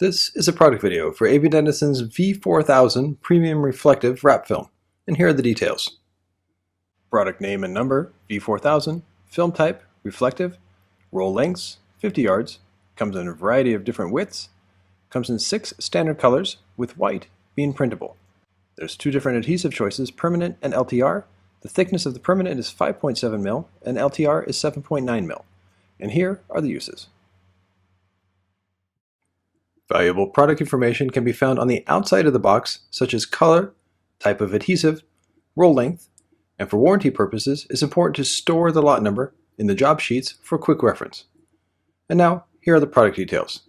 This is a product video for Avery Dennison's V-4000 Premium Reflective Wrap Film, and here are the details. Product name and number, V-4000, film type, reflective, roll lengths, 50 yards, comes in a variety of different widths, comes in 6 standard colors, with white being printable. There's 2 different adhesive choices, permanent and LTR. The thickness of the permanent is 5.7 mil and LTR is 7.9 mil. And here are the uses. Valuable product information can be found on the outside of the box, such as color, type of adhesive, roll length, and for warranty purposes, it's important to store the lot number in the job sheets for quick reference. And now, here are the product details.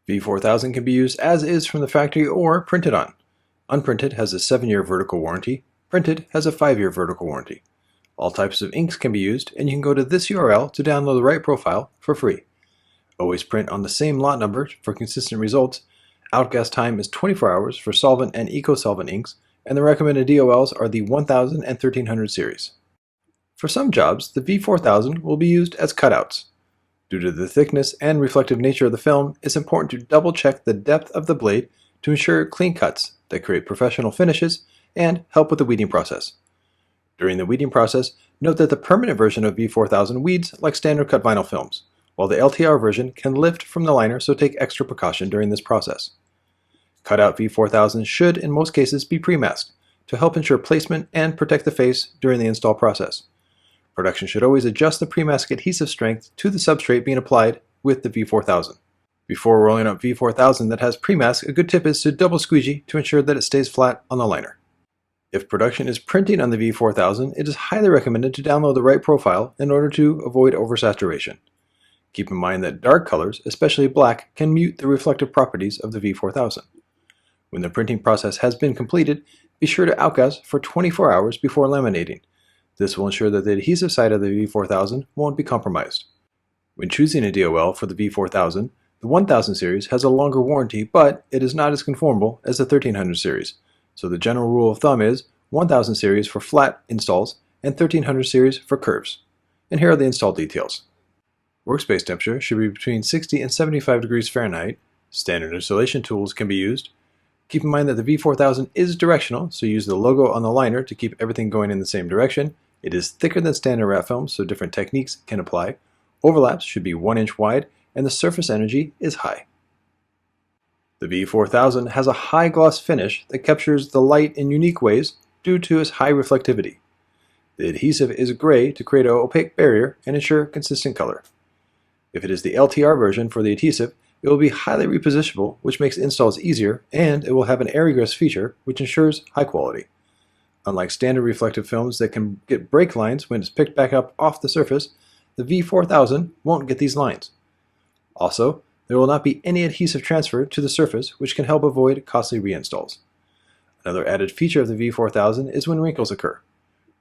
V-4000 can be used as is from the factory or printed on. Unprinted has a 7-year vertical warranty, printed has a 5-year vertical warranty. All types of inks can be used, and you can go to this URL to download the right profile for free. Always print on the same lot number for consistent results. Outgas time is 24 hours for solvent and eco-solvent inks, and the recommended DOLs are the 1000 and 1300 series. For some jobs, the V-4000 will be used as cutouts. Due to the thickness and reflective nature of the film, it's important to double check the depth of the blade to ensure clean cuts that create professional finishes and help with the weeding process. During the weeding process, note that the permanent version of V-4000 weeds like standard cut vinyl films, while the LTR version can lift from the liner, so take extra precaution during this process. Cutout V-4000 should, in most cases, be pre-masked to help ensure placement and protect the face during the install process. Production should always adjust the pre-mask adhesive strength to the substrate being applied with the V-4000. Before rolling up V-4000 that has pre-mask, a good tip is to double squeegee to ensure that it stays flat on the liner. If production is printing on the V-4000, it is highly recommended to download the right profile in order to avoid oversaturation. Keep in mind that dark colors, especially black, can mute the reflective properties of the V-4000. When the printing process has been completed, be sure to outgas for 24 hours before laminating. This will ensure that the adhesive side of the V-4000 won't be compromised. When choosing a DOL for the V-4000, the 1000 series has a longer warranty, but it is not as conformable as the 1300 series. So the general rule of thumb is 1000 series for flat installs and 1300 series for curves. And here are the install details. Workspace temperature should be between 60 and 75 degrees Fahrenheit. Standard installation tools can be used. Keep in mind that the V-4000 is directional, so use the logo on the liner to keep everything going in the same direction. It is thicker than standard wrap film, so different techniques can apply. Overlaps should be 1 inch wide, and the surface energy is high. The V-4000 has a high gloss finish that captures the light in unique ways due to its high reflectivity. The adhesive is gray to create an opaque barrier and ensure consistent color. If it is the LTR version for the adhesive, it will be highly repositionable, which makes installs easier, and it will have an Egress feature, which ensures high quality. Unlike standard reflective films that can get break lines when it's picked back up off the surface, the V-4000 won't get these lines. Also, there will not be any adhesive transfer to the surface, which can help avoid costly reinstalls. Another added feature of the V-4000 is when wrinkles occur.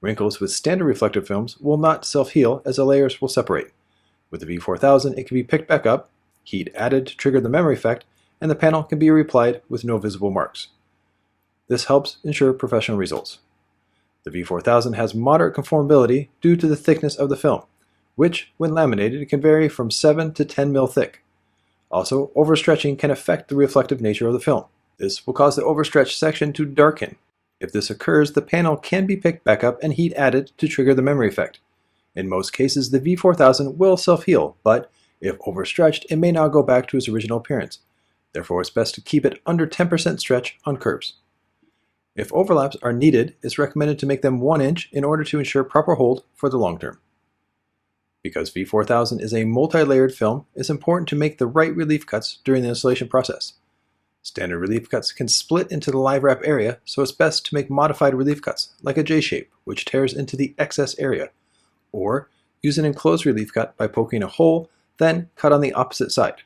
Wrinkles with standard reflective films will not self-heal as the layers will separate. With the V-4000, it can be picked back up, heat added to trigger the memory effect, and the panel can be reapplied with no visible marks. This helps ensure professional results. The V-4000 has moderate conformability due to the thickness of the film, which, when laminated, can vary from 7 to 10 mil thick. Also, overstretching can affect the reflective nature of the film. This will cause the overstretched section to darken. If this occurs, the panel can be picked back up and heat added to trigger the memory effect. In most cases, the V-4000 will self-heal, but if overstretched, it may not go back to its original appearance. Therefore, it's best to keep it under 10% stretch on curves. If overlaps are needed, it's recommended to make them 1 inch in order to ensure proper hold for the long term. Because V-4000 is a multi-layered film, it's important to make the right relief cuts during the installation process. Standard relief cuts can split into the live wrap area, so it's best to make modified relief cuts, like a J-shape, which tears into the excess area. Or use an enclosed relief cut by poking a hole, then cut on the opposite side.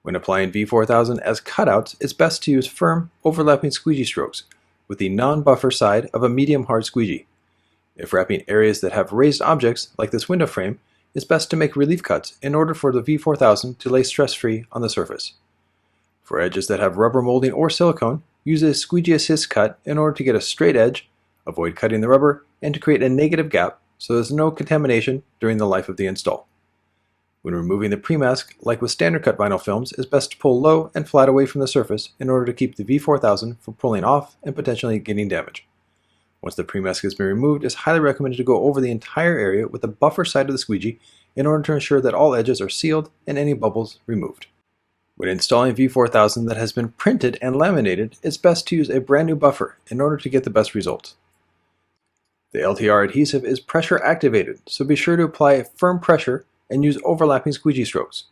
When applying V-4000 as cutouts, it's best to use firm, overlapping squeegee strokes with the non-buffer side of a medium-hard squeegee. If wrapping areas that have raised objects, like this window frame, it's best to make relief cuts in order for the V-4000 to lay stress-free on the surface. For edges that have rubber molding or silicone, use a squeegee assist cut in order to get a straight edge, avoid cutting the rubber, and to create a negative gap so there's no contamination during the life of the install. When removing the pre-mask, like with standard cut vinyl films, it's best to pull low and flat away from the surface in order to keep the V4000 from pulling off and potentially getting damage. Once the pre-mask has been removed, it's highly recommended to go over the entire area with the buffer side of the squeegee in order to ensure that all edges are sealed and any bubbles removed. When installing a V4000 that has been printed and laminated, it's best to use a brand new buffer in order to get the best results. The LTR adhesive is pressure activated, so be sure to apply firm pressure and use overlapping squeegee strokes.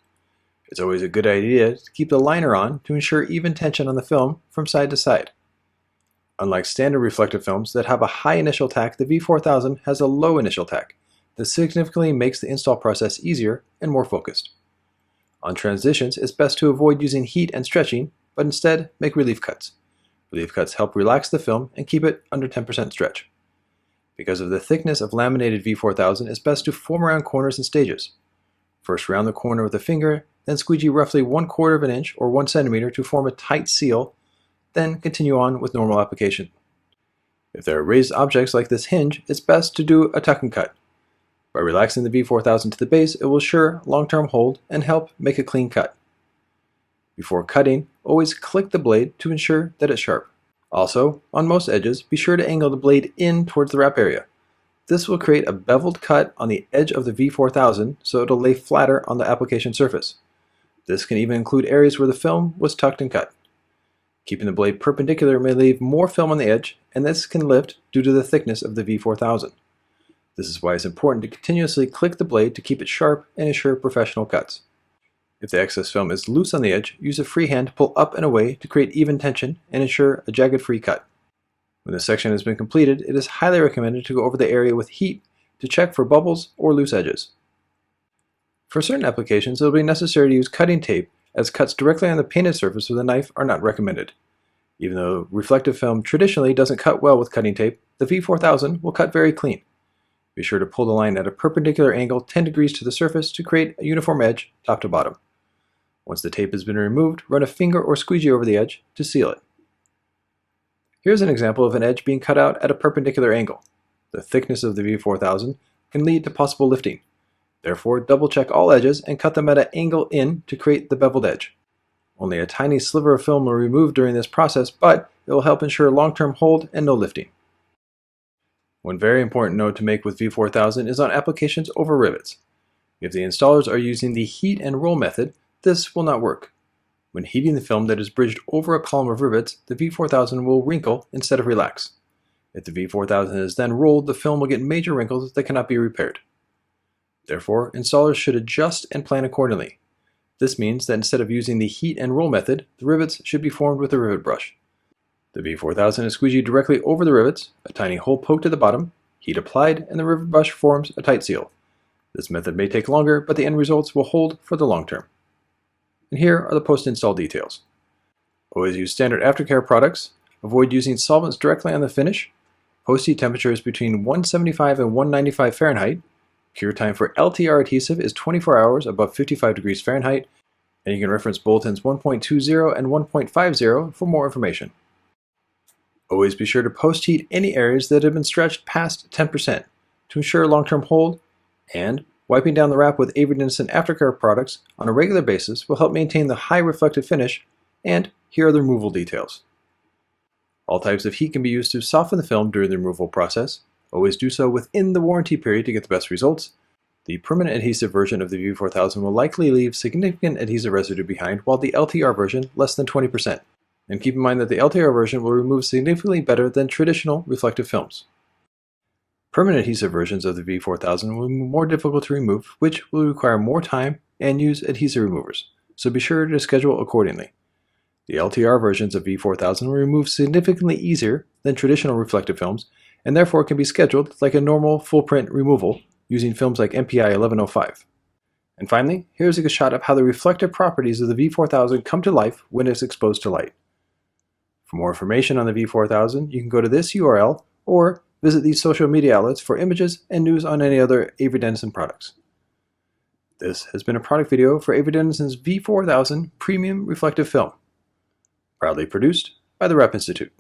It's always a good idea to keep the liner on to ensure even tension on the film from side to side. Unlike standard reflective films that have a high initial tack, the V4000 has a low initial tack that significantly makes the install process easier and more focused. On transitions, it's best to avoid using heat and stretching, but instead make relief cuts. Relief cuts help relax the film and keep it under 10% stretch. Because of the thickness of laminated V4000, it's best to form around corners in stages. First round the corner with a finger, then squeegee roughly 1/4 of an inch or 1 centimeter to form a tight seal, then continue on with normal application. If there are raised objects like this hinge, it's best to do a tuck and cut. By relaxing the V4000 to the base, it will ensure long-term hold and help make a clean cut. Before cutting, always click the blade to ensure that it's sharp. Also, on most edges, be sure to angle the blade in towards the wrap area. This will create a beveled cut on the edge of the V4000 so it'll lay flatter on the application surface. This can even include areas where the film was tucked and cut. Keeping the blade perpendicular may leave more film on the edge, and this can lift due to the thickness of the V4000. This is why it's important to continuously click the blade to keep it sharp and ensure professional cuts. If the excess film is loose on the edge, use a free hand to pull up and away to create even tension and ensure a jagged-free cut. When the section has been completed, it is highly recommended to go over the area with heat to check for bubbles or loose edges. For certain applications, it will be necessary to use cutting tape, as cuts directly on the painted surface with a knife are not recommended. Even though reflective film traditionally doesn't cut well with cutting tape, the V4000 will cut very clean. Be sure to pull the line at a perpendicular angle 10 degrees to the surface to create a uniform edge top to bottom. Once the tape has been removed, run a finger or squeegee over the edge to seal it. Here's an example of an edge being cut out at a perpendicular angle. The thickness of the V4000 can lead to possible lifting. Therefore, double check all edges and cut them at an angle in to create the beveled edge. Only a tiny sliver of film will be removed during this process, but it will help ensure long-term hold and no lifting. One very important note to make with V4000 is on applications over rivets. If the installers are using the heat and roll method, this will not work. When heating the film that is bridged over a column of rivets, the V4000 will wrinkle instead of relax. If the V4000 is then rolled, the film will get major wrinkles that cannot be repaired. Therefore, installers should adjust and plan accordingly. This means that instead of using the heat and roll method, the rivets should be formed with a rivet brush. The V4000 is squeegeed directly over the rivets, a tiny hole poked at the bottom, heat applied, and the rivet brush forms a tight seal. This method may take longer, but the end results will hold for the long term. And here are the post-install details. Always use standard Aftercare products. Avoid using solvents directly on the finish. Post-heat temperature is between 175 and 195 Fahrenheit. Cure time for LTR adhesive is 24 hours above 55 degrees Fahrenheit, and you can reference bulletins 1.20 and 1.50 for more information. Always be sure to post-heat any areas that have been stretched past 10% to ensure long-term hold, and wiping down the wrap with Avery Dennison Aftercare products on a regular basis will help maintain the high reflective finish, and here are the removal details. All types of heat can be used to soften the film during the removal process. Always do so within the warranty period to get the best results. The permanent adhesive version of the V4000 will likely leave significant adhesive residue behind, while the LTR version less than 20%. And keep in mind that the LTR version will remove significantly better than traditional reflective films. Permanent adhesive versions of the V4000 will be more difficult to remove, which will require more time and use adhesive removers, so be sure to schedule accordingly. The LTR versions of V4000 will remove significantly easier than traditional reflective films, and therefore can be scheduled like a normal full print removal using films like MPI 1105. And finally, here's a shot of how the reflective properties of the V4000 come to life when it's exposed to light. For more information on the V4000, you can go to this URL or visit these social media outlets for images and news on any other Avery Dennison products. This has been a product video for Avery Dennison's V4000 Premium Reflective Film, proudly produced by the Rep Institute.